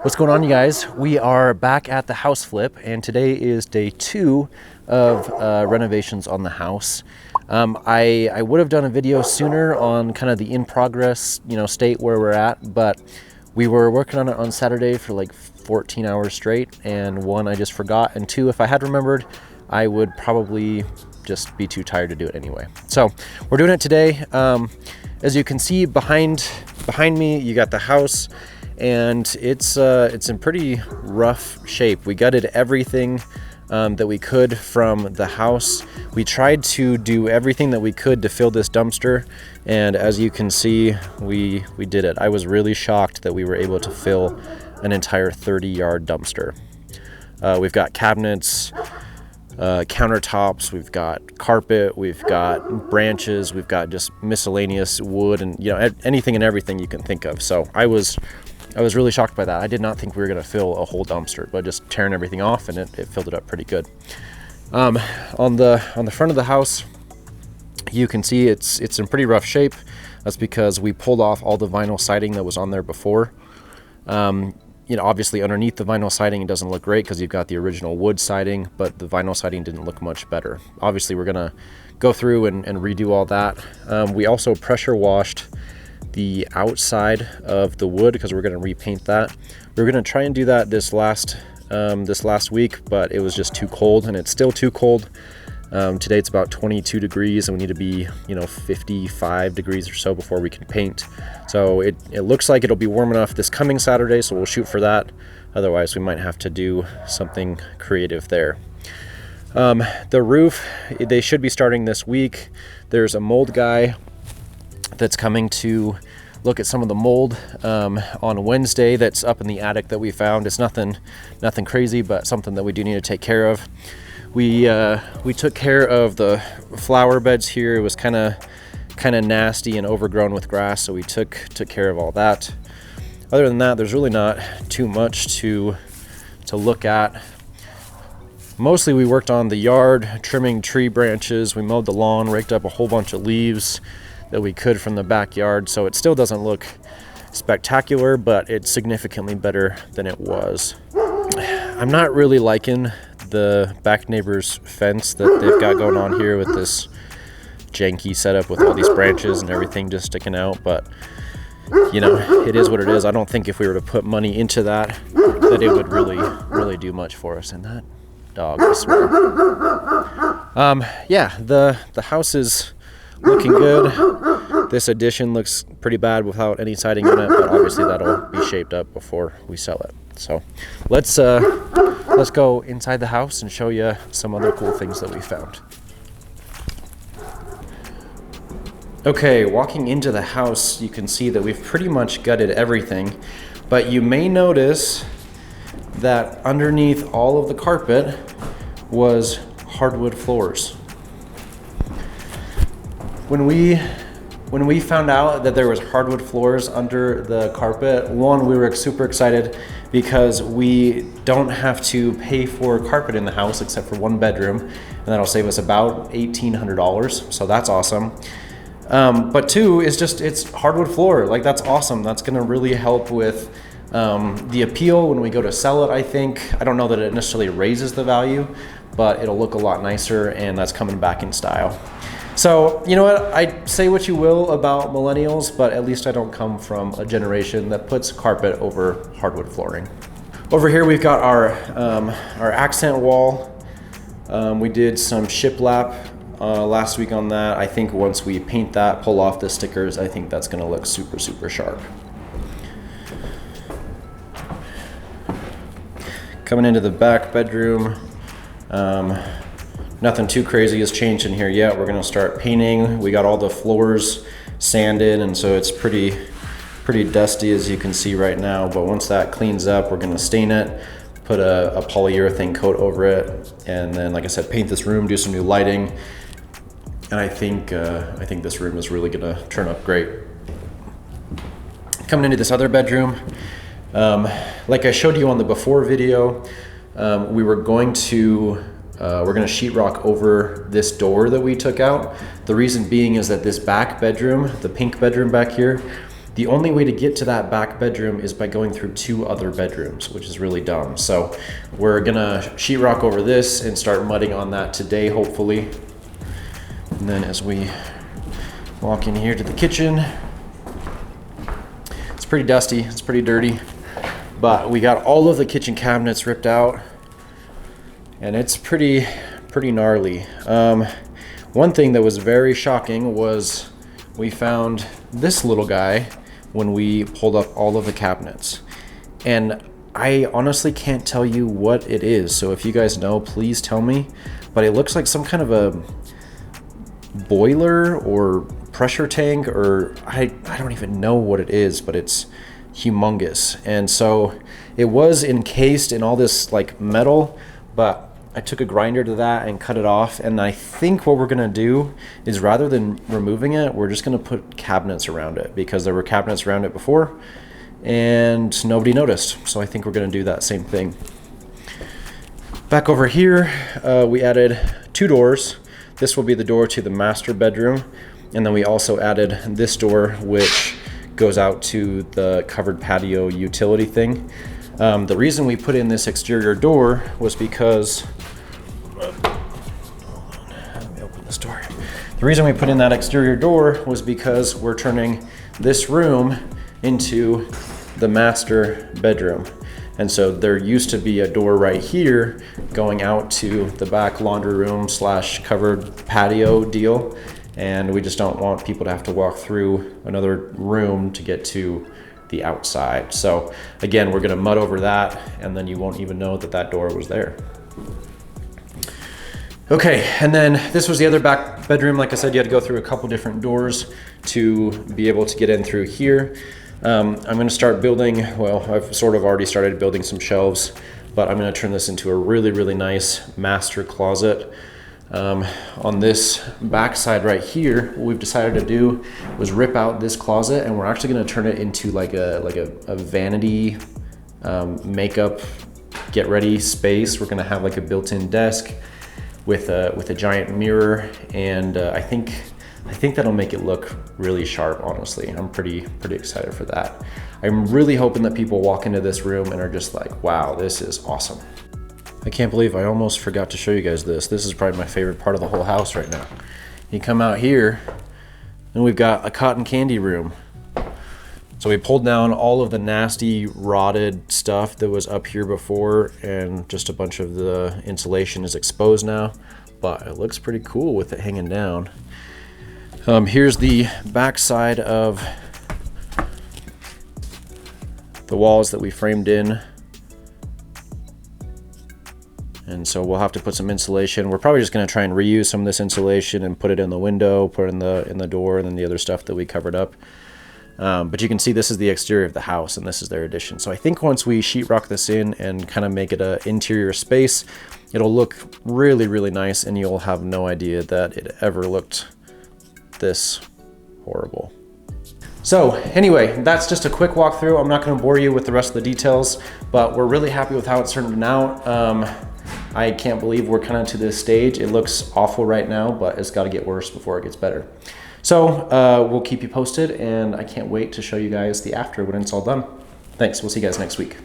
What's going on, you guys? We are back at the house flip, and today is day 2 of renovations on the house. I would have done a video sooner on kind of the in progress, state where we're at, but we were working on it on Saturday for like 14 hours straight, and one, I just forgot, and two, if I had remembered, I would probably just be too tired to do it anyway. So we're doing it today. As you can see behind me, you got the house. And it's in pretty rough shape. We gutted everything that we could from the house. We tried to do everything that we could to fill this dumpster, and as you can see, we did it. I was really shocked that we were able to fill an entire 30-yard dumpster. We've got cabinets, countertops, we've got carpet, we've got branches, we've got just miscellaneous wood, and anything and everything you can think of. So I was really shocked by that. I did not think we were going to fill a whole dumpster, but just tearing everything off, and it filled it up pretty good. On the front of the house, you can see it's in pretty rough shape. That's because we pulled off all the vinyl siding that was on there before. Obviously underneath the vinyl siding, it doesn't look great because you've got the original wood siding, but the vinyl siding didn't look much better. Obviously, we're going to go through and redo all that. We also pressure washed the outside of the wood because we're going to repaint that. We were going to try and do that this last week, but it was just too cold, and it's still too cold. Today it's about 22 degrees, and we need to be 55 degrees or so before we can paint. So it looks like it'll be warm enough this coming Saturday, so we'll shoot for that. Otherwise, we might have to do something creative there. The roof, they should be starting this week. There's a mold guy that's coming to look at some of the mold on Wednesday. That's up in the attic that we found. It's nothing crazy, but something that we do need to take care of. We took care of the flower beds here. It was kind of nasty and overgrown with grass, so we took care of all that. Other than that, there's really not too much to look at. Mostly we worked on the yard, trimming tree branches. We mowed the lawn, raked up a whole bunch of leaves that we could from the backyard, so it still doesn't look spectacular, but it's significantly better than it was. I'm not really liking the back neighbor's fence that they've got going on here with this janky setup with all these branches and everything just sticking out, but it is what it is. I don't think if we were to put money into that it would really do much for us. And that dog, I swear. The house is looking good. This addition looks pretty bad without any siding on it, but obviously that'll be shaped up before we sell it. So let's go inside the house and show you some other cool things that we found. Okay, walking into the house, you can see that we've pretty much gutted everything, but you may notice that underneath all of the carpet was hardwood floors. When we found out that there was hardwood floors under the carpet, one, we were super excited because we don't have to pay for carpet in the house except for one bedroom, and that'll save us about $1,800, so that's awesome. But two, it's hardwood floor. Like, that's awesome. That's gonna really help with the appeal when we go to sell it, I think. I don't know that it necessarily raises the value, but it'll look a lot nicer, and that's coming back in style. So, you know what, I say what you will about millennials, but at least I don't come from a generation that puts carpet over hardwood flooring. Over here we've got our accent wall. We did some shiplap last week on that. I think once we paint that, pull off the stickers, I think that's gonna look super, super sharp. Coming into the back bedroom, nothing too crazy has changed in here yet. We're gonna start painting. We got all the floors sanded, and so it's pretty dusty, as you can see right now. But once that cleans up, we're gonna stain it, put a polyurethane coat over it, and then, like I said, paint this room, do some new lighting. And I think this room is really gonna turn up great. Coming into this other bedroom, like I showed you on the before video, we're gonna sheetrock over this door that we took out. The reason being is that this back bedroom, the pink bedroom back here, The only way to get to that back bedroom is by going through 2 other bedrooms, which is really dumb. So we're gonna sheetrock over this and start mudding on that today, hopefully. And then as we walk in here to the kitchen, it's pretty dusty, it's pretty dirty, but we got all of the kitchen cabinets ripped out, and it's pretty gnarly. One thing that was very shocking was we found this little guy when we pulled up all of the cabinets. And I honestly can't tell you what it is. So if you guys know, please tell me. But it looks like some kind of a boiler or pressure tank, or I don't even know what it is, but it's humongous. And so it was encased in all this like metal, but I took a grinder to that and cut it off, and I think what we're gonna do is, rather than removing it, we're just gonna put cabinets around it, because there were cabinets around it before and nobody noticed. So I think we're gonna do that same thing. Back over here, we added 2 doors. This will be the door to the master bedroom, and then we also added this door, which goes out to the covered patio utility thing. The reason we put in this exterior door was because, let me open this door. The reason we put in that exterior door was because we're turning this room into the master bedroom. And so there used to be a door right here going out to the back laundry room / covered patio deal. And we just don't want people to have to walk through another room to get to the outside. So again, we're gonna mud over that, and then you won't even know that that door was there. Okay, and then this was the other back bedroom. Like I said, you had to go through a couple different doors to be able to get in through here. I'm gonna start building, well, I've sort of already started building some shelves, but I'm gonna turn this into a really nice master closet. On this back side right here, what we've decided to do was rip out this closet, and we're actually going to turn it into like a vanity makeup get ready space. We're going to have like a built-in desk with a giant mirror, and I think that'll make it look really sharp. Honestly, I'm pretty excited for that. I'm really hoping that people walk into this room and are just like, wow, this is awesome. I can't believe I almost forgot to show you guys this. This is probably my favorite part of the whole house right now. You come out here and we've got a cotton candy room. So we pulled down all of the nasty rotted stuff that was up here before, and just a bunch of the insulation is exposed now, but it looks pretty cool with it hanging down. Here's the back side of the walls that we framed in. And so we'll have to put some insulation. We're probably just gonna try and reuse some of this insulation and put it in the window, put it in the door, and then the other stuff that we covered up. But you can see this is the exterior of the house, and this is their addition. So I think once we sheetrock this in and kind of make it an interior space, it'll look really nice, and you'll have no idea that it ever looked this horrible. So anyway, that's just a quick walkthrough. I'm not gonna bore you with the rest of the details, but we're really happy with how it's turned out. I can't believe we're kind of to this stage. It looks awful right now, but it's got to get worse before it gets better. So we'll keep you posted, and I can't wait to show you guys the after when it's all done. Thanks, we'll see you guys next week.